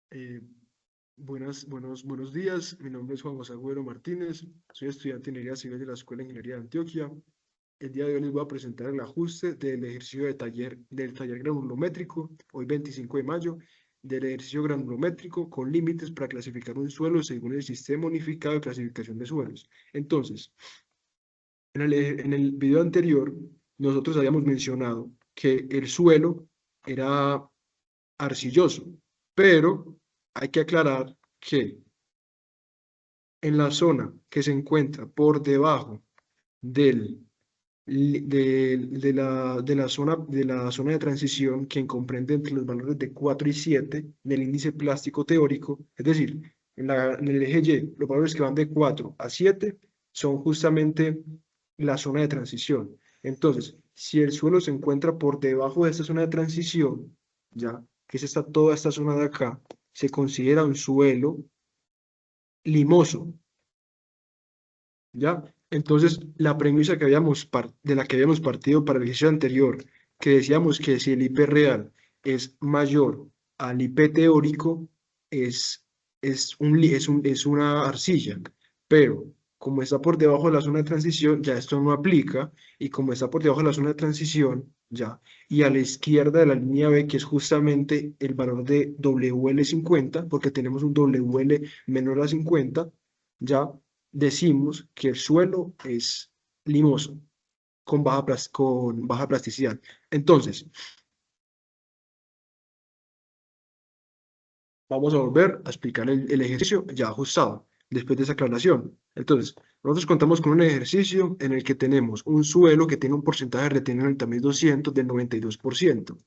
Eh, buenos días, mi nombre es Juan José Agüero Martínez, soy estudiante de Ingeniería Civil de la Escuela de Ingeniería de Antioquia. El día de hoy les voy a presentar el ajuste del ejercicio del taller granulométrico, hoy 25 de mayo, del ejercicio granulométrico con límites para clasificar un suelo según el sistema unificado de clasificación de suelos. Entonces, en el video anterior, nosotros habíamos mencionado que el suelo era arcilloso, pero hay que aclarar que en la zona que se encuentra por debajo del, de la zona de transición, que comprende entre los valores de 4 y 7 del índice plástico teórico, es decir, en el eje Y, los valores que van de 4 a 7 son justamente la zona de transición. Entonces, si el suelo se encuentra por debajo de esta zona de transición, ya, que es toda esta zona de acá, se considera un suelo limoso, ¿ya? Entonces, la premisa de la que habíamos partido para el ejercicio anterior, que decíamos que si el IP real es mayor al IP teórico, es, es una arcilla, pero como está por debajo de la zona de transición, ya esto no aplica, y como está por debajo de la zona de transición, ya, y a la izquierda de la línea B, que es justamente el valor de WL50, porque tenemos un WL menor a 50, ya decimos que el suelo es limoso, con baja plasticidad. Entonces, vamos a volver a explicar el ejercicio ya ajustado, después de esa aclaración. Entonces, nosotros contamos con un ejercicio en el que tenemos un suelo que tiene un porcentaje de retenido en el tamiz 200 del 92%.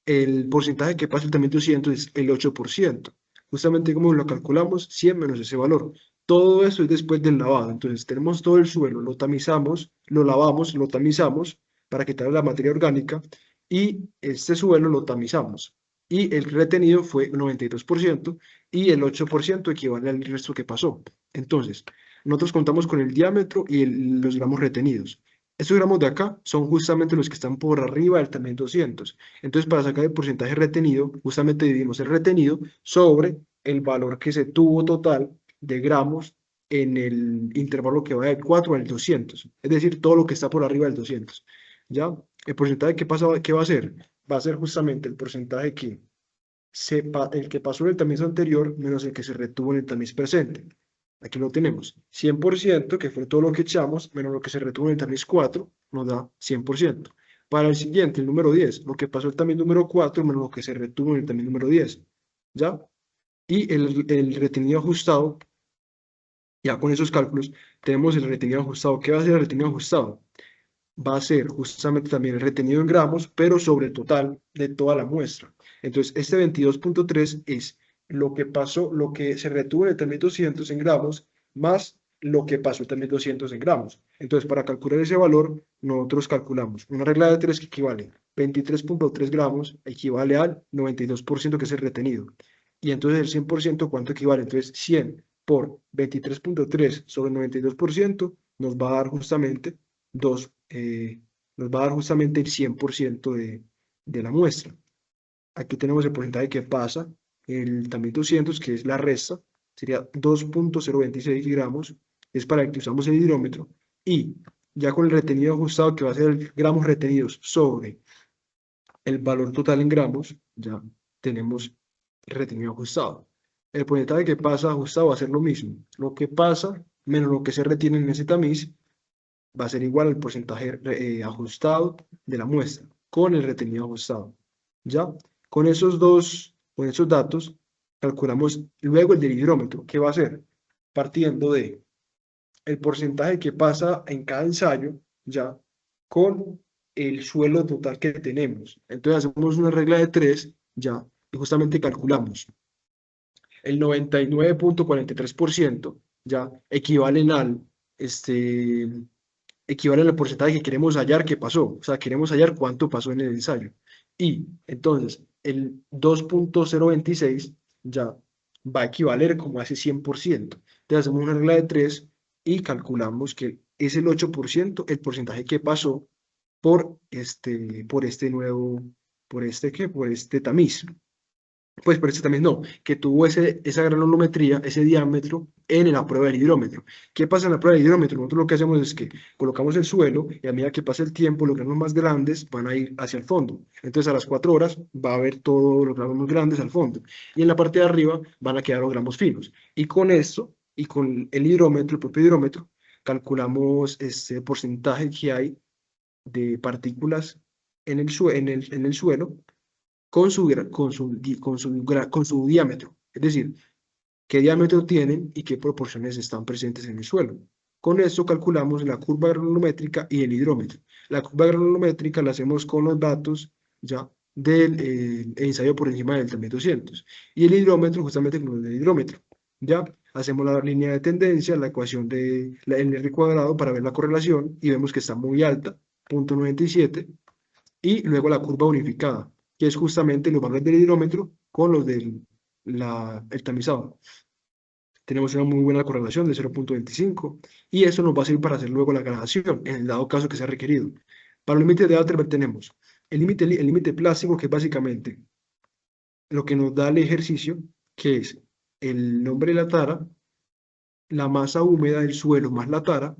El porcentaje que pasa el tamiz 200 es el 8%. Justamente como lo calculamos, 100 menos ese valor. Todo eso es después del lavado. Entonces, tenemos todo el suelo, lo tamizamos, lo lavamos, lo tamizamos para quitar la materia orgánica y este suelo lo tamizamos. Y el retenido fue 92% y el 8% equivale al resto que pasó. Entonces, nosotros contamos con el diámetro y los gramos retenidos. Estos gramos de acá son justamente los que están por arriba del tamaño 200. Entonces, para sacar el porcentaje retenido, justamente dividimos el retenido sobre el valor que se tuvo total de gramos en el intervalo que va del 4 al 200. Es decir, todo lo que está por arriba del 200. ¿Ya? El porcentaje que pasa, ¿qué va a ser? Va a ser justamente el porcentaje el que pasó en el tamiz anterior menos el que se retuvo en el tamiz presente. Aquí lo tenemos. 100%, que fue todo lo que echamos, menos lo que se retuvo en el tamiz 4, nos da 100%. Para el siguiente, el número 10, lo que pasó en el tamiz número 4 menos lo que se retuvo en el tamiz número 10. ¿Ya? Y el retenido ajustado, ya con esos cálculos, tenemos el retenido ajustado. ¿Qué va a ser el retenido ajustado? Va a ser justamente también el retenido en gramos, pero sobre el total de toda la muestra. Entonces, este 22.3 es lo que pasó, lo que se retuvo en el 3200 en gramos, más lo que pasó en el 3200 en gramos. Entonces, para calcular ese valor, nosotros calculamos una regla de 3 que equivale 23.3 gramos, equivale al 92% que es el retenido. Y entonces el 100%, ¿cuánto equivale? Entonces, 100 por 23.3 sobre 92% nos va a dar justamente dos, nos va a dar justamente el 100% de la muestra. Aquí tenemos el porcentaje que pasa, el también 200, que es la resta, sería 2.026 gramos, es para el que usamos el hidrómetro, y ya con el retenido ajustado, que va a ser el gramos retenidos sobre el valor total en gramos, ya tenemos el retenido ajustado. El porcentaje que pasa ajustado va a ser lo mismo. Lo que pasa menos lo que se retiene en ese tamiz va a ser igual al porcentaje ajustado de la muestra con el retenido ajustado. ¿Ya? Con esos datos, calculamos luego el del hidrómetro. ¿Qué va a ser? Partiendo de el porcentaje que pasa en cada ensayo, ¿ya? Con el suelo total que tenemos. Entonces hacemos una regla de 3, ¿ya? Y justamente calculamos el 99.43%, ¿ya? Equivalen al porcentaje que queremos hallar que pasó, o sea, queremos hallar cuánto pasó en el ensayo. Y entonces el 2.026 ya va a equivaler como a ese 100%. Entonces hacemos una regla de 3 y calculamos que es el 8% el porcentaje que pasó por este nuevo, por este tamiz. pues por eso también no, que tuvo esa granulometría, ese diámetro en la prueba del hidrómetro. ¿Qué pasa en la prueba del hidrómetro? Nosotros lo que hacemos es que colocamos el suelo y a medida que pasa el tiempo, los granos más grandes van a ir hacia el fondo. Entonces a las 4 horas va a haber todos los granos grandes al fondo. Y en la parte de arriba van a quedar los gramos finos. Y con esto, y con el hidrómetro, el propio hidrómetro, calculamos ese porcentaje que hay de partículas en el suelo con su diámetro, es decir, qué diámetro tienen y qué proporciones están presentes en el suelo. Con esto calculamos la curva granulométrica y el hidrómetro. La curva granulométrica la hacemos con los datos ya del ensayo por encima del 3200 y el hidrómetro justamente con los del hidrómetro. Ya hacemos la línea de tendencia, la ecuación de el R cuadrado para ver la correlación y vemos que está muy alta, 0,97, y luego la curva unificada, que es justamente los valores del hidrómetro con los del el tamizado. Tenemos una muy buena correlación de 0,25 y eso nos va a servir para hacer luego la gradación, en el dado caso que sea requerido. Para los límites de Alter tenemos el límite plástico, que es básicamente lo que nos da el ejercicio, que es el nombre de la tara, la masa húmeda del suelo más la tara,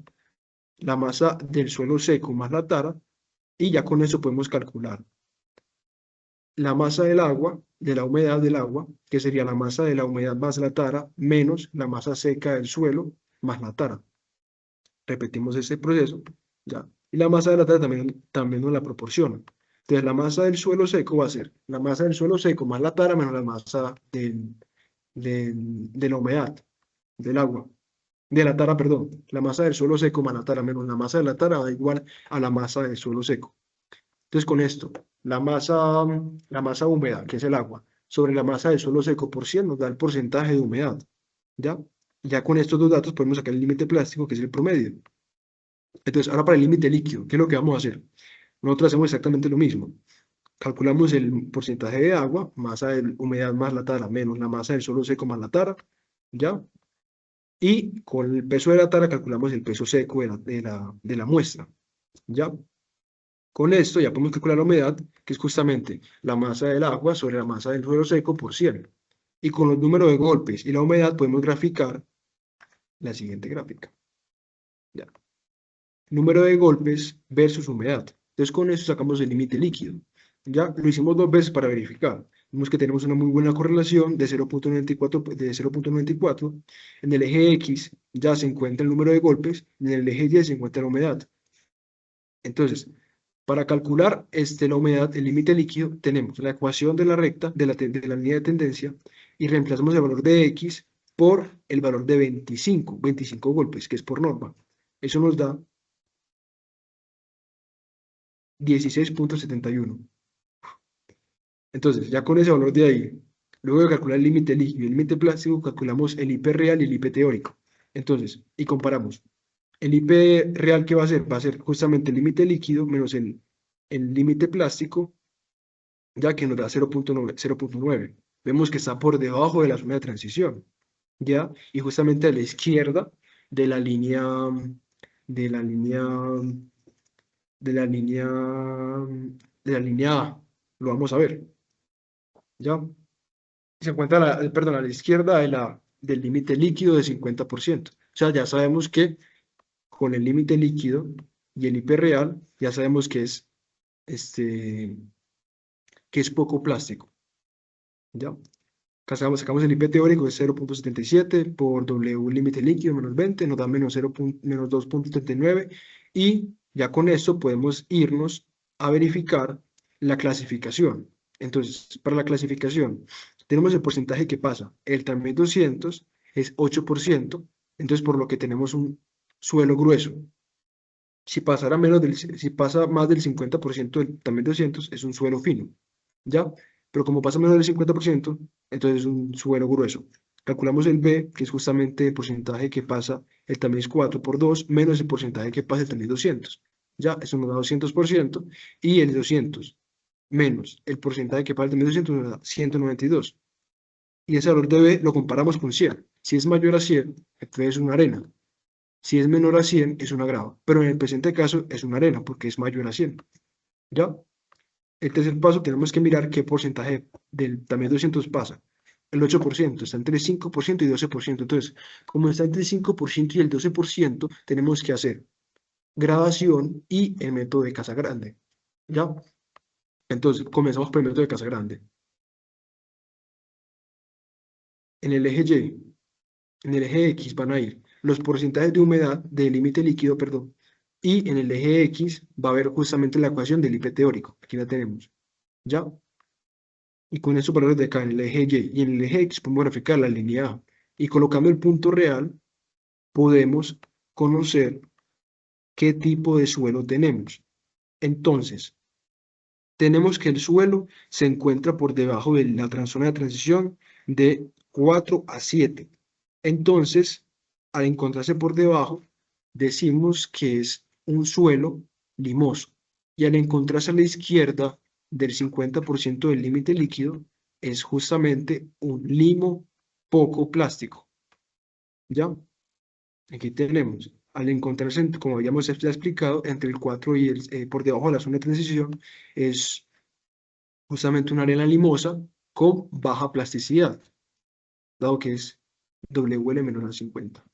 la masa del suelo seco más la tara, y ya con eso podemos calcular la masa del agua, de la humedad del agua, que sería la masa de la humedad más la tara, menos la masa seca del suelo, más la tara. Repetimos ese proceso, ¿ya? Y la masa de la tara también nos la proporciona. Entonces, la masa del suelo seco va a ser la masa del suelo seco más la tara menos la masa de la humedad, del agua. De la tara, perdón. La masa del suelo seco más la tara menos la masa de la tara da igual a la masa del suelo seco. Entonces, con esto, la masa húmeda, que es el agua, sobre la masa del suelo seco por 100 nos da el porcentaje de humedad. ¿Ya? Ya con estos dos datos podemos sacar el límite plástico, que es el promedio. Entonces, ahora para el límite líquido, ¿qué es lo que vamos a hacer? Nosotros hacemos exactamente lo mismo. Calculamos el porcentaje de agua, masa de humedad más la tara, menos la masa del suelo seco más la tara, ¿ya? Y con el peso de la tara calculamos el peso seco de la muestra, ¿ya? Con esto ya podemos calcular la humedad, que es justamente la masa del agua sobre la masa del suelo seco por 100. Y con los números de golpes y la humedad podemos graficar la siguiente gráfica. Ya. Número de golpes versus humedad. Entonces con esto sacamos el límite líquido. Ya lo hicimos 2 veces para verificar. Vemos que tenemos una muy buena correlación de 0,94. De 0,94. En el eje X ya se encuentra el número de golpes y en el eje Y se encuentra la humedad. Entonces, para calcular la humedad, el límite líquido, tenemos la ecuación de la recta, de la línea de tendencia, y reemplazamos el valor de X por el valor de 25 golpes, que es por norma. Eso nos da 16,71. Entonces, ya con ese valor de ahí, luego de calcular el límite líquido y el límite plástico, calculamos el IP real y el IP teórico. Entonces, y comparamos. El IP real, ¿qué va a ser? Va a ser justamente el límite líquido menos el límite plástico, ya que nos da 0,9. Vemos que está por debajo de la zona de transición, ¿ya? Y justamente a la izquierda de la línea, de la línea, de la línea, de la línea A, lo vamos a ver, ¿ya? Se encuentra, perdón, a la izquierda del límite líquido de 50%. O sea, ya sabemos que con el límite líquido y el IP real, ya sabemos este, que es poco plástico, ¿ya? Sacamos el IP teórico de 0,77 por W límite líquido menos 20, nos da menos 2,39 y ya con esto podemos irnos a verificar la clasificación. Entonces, para la clasificación, tenemos el porcentaje que pasa. El TAMIR 200 es 8%, entonces por lo que tenemos un suelo grueso. Si pasa más del 50% del TAMIR 200 es un suelo fino, ¿ya? Pero como pasa menos del 50%, entonces es un suelo grueso. Calculamos el B, que es justamente el porcentaje que pasa el tamiz 4 por 2, menos el porcentaje que pasa el tamiz 200. Ya, eso nos da 200%, y el 200 menos el porcentaje que pasa el tamiz 200 nos da 192. Y ese valor de B lo comparamos con 100. Si es mayor a 100, entonces es una arena. Si es menor a 100, es una grava. Pero en el presente caso es una arena, porque es mayor a 100. ¿Ya? El tercer paso tenemos que mirar qué porcentaje del también 200 pasa. El 8%, está entre 5% y 12%. Entonces, como está entre el 5% y el 12%, tenemos que hacer gradación y el método de casa grande. ¿Ya? Entonces, comenzamos por el método de casa grande. En el eje Y, en el eje X van a ir los porcentajes de humedad del límite líquido, perdón, y en el eje X va a haber justamente la ecuación del IP teórico. Aquí la tenemos. ¿Ya? Y con esos valores de acá en el eje Y y en el eje X podemos graficar la línea A. Y colocando el punto real, podemos conocer qué tipo de suelo tenemos. Entonces, tenemos que el suelo se encuentra por debajo de la zona de transición de 4 a 7. Entonces, al encontrarse por debajo, decimos que es un suelo limoso. Y al encontrarse a la izquierda del 50% del límite líquido, es justamente un limo poco plástico. ¿Ya? Aquí tenemos, al encontrarse, como habíamos ya explicado, entre el 4 y por debajo de la zona de transición, es justamente una arena limosa con baja plasticidad, dado que es WL menor a 50.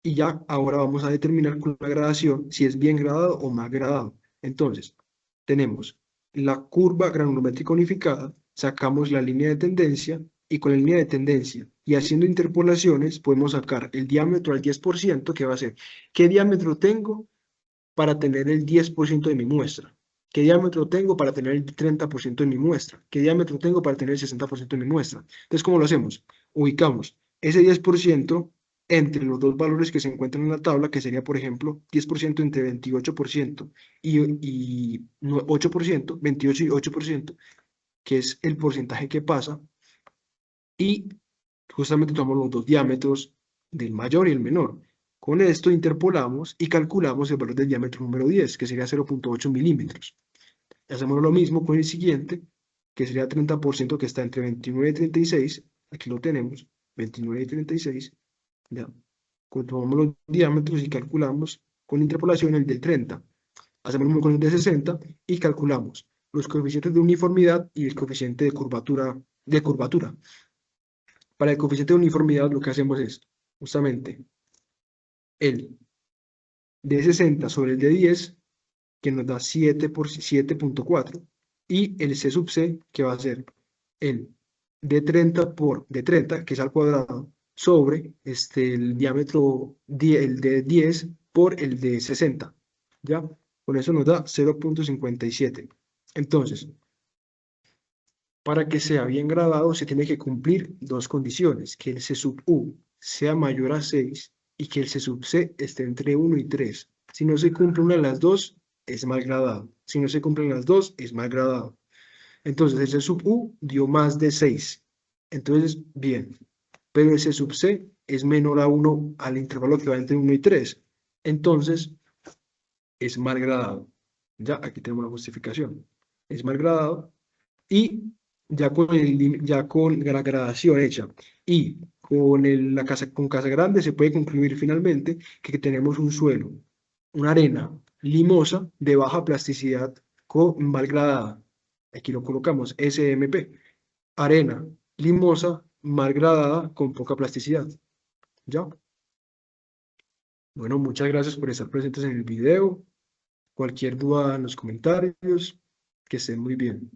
Y ya ahora vamos a determinar con la gradación si es bien gradado o mal gradado. Entonces, tenemos la curva granulométrica unificada, sacamos la línea de tendencia y con la línea de tendencia y haciendo interpolaciones podemos sacar el diámetro al 10%, que va a ser qué diámetro tengo para tener el 10% de mi muestra. ¿Qué diámetro tengo para tener el 30% de mi muestra? ¿Qué diámetro tengo para tener el 60% de mi muestra? Entonces, ¿cómo lo hacemos? Ubicamos ese 10% entre los dos valores que se encuentran en la tabla, que sería, por ejemplo, 10% entre 28% y 8%, 28 y 8%, que es el porcentaje que pasa, y justamente tomamos los dos diámetros del mayor y el menor. Con esto interpolamos y calculamos el valor del diámetro número 10, que sería 0,8 milímetros. Hacemos lo mismo con el siguiente, que sería 30%, que está entre 29 y 36. Aquí lo tenemos, 29 y 36. Ya. Tomamos los diámetros y calculamos con interpolación el del 30. Hacemos lo mismo con el de 60 y calculamos los coeficientes de uniformidad y el coeficiente de curvatura. Para el coeficiente de uniformidad lo que hacemos es justamente el de 60 sobre el de 10, que nos da 7 por 7,4, y el C sub C, que va a ser el de 30, que es al cuadrado, sobre el diámetro, el de 10 por el de 60. ¿Ya? Con eso nos da 0,57. Entonces, para que sea bien gradado se tiene que cumplir dos condiciones, que el C sub U sea mayor a 6 y que el C sub C esté entre 1 y 3. Si no se cumple una de las dos, es mal gradado. Si no se cumplen las dos, es mal gradado. Entonces el C sub U dio más de 6. Entonces, bien. Pero el C sub C es menor a 1 al intervalo que va entre 1 y 3. Entonces, es mal gradado. Ya, aquí tenemos la justificación. Es mal gradado y ya con la gradación hecha y con casa grande se puede concluir finalmente que tenemos un suelo, una arena limosa de baja plasticidad con mal gradada. Aquí lo colocamos, SMP, arena limosa mal gradada con poca plasticidad. ¿Ya? Bueno, muchas gracias por estar presentes en el video. Cualquier duda en los comentarios, que estén muy bien.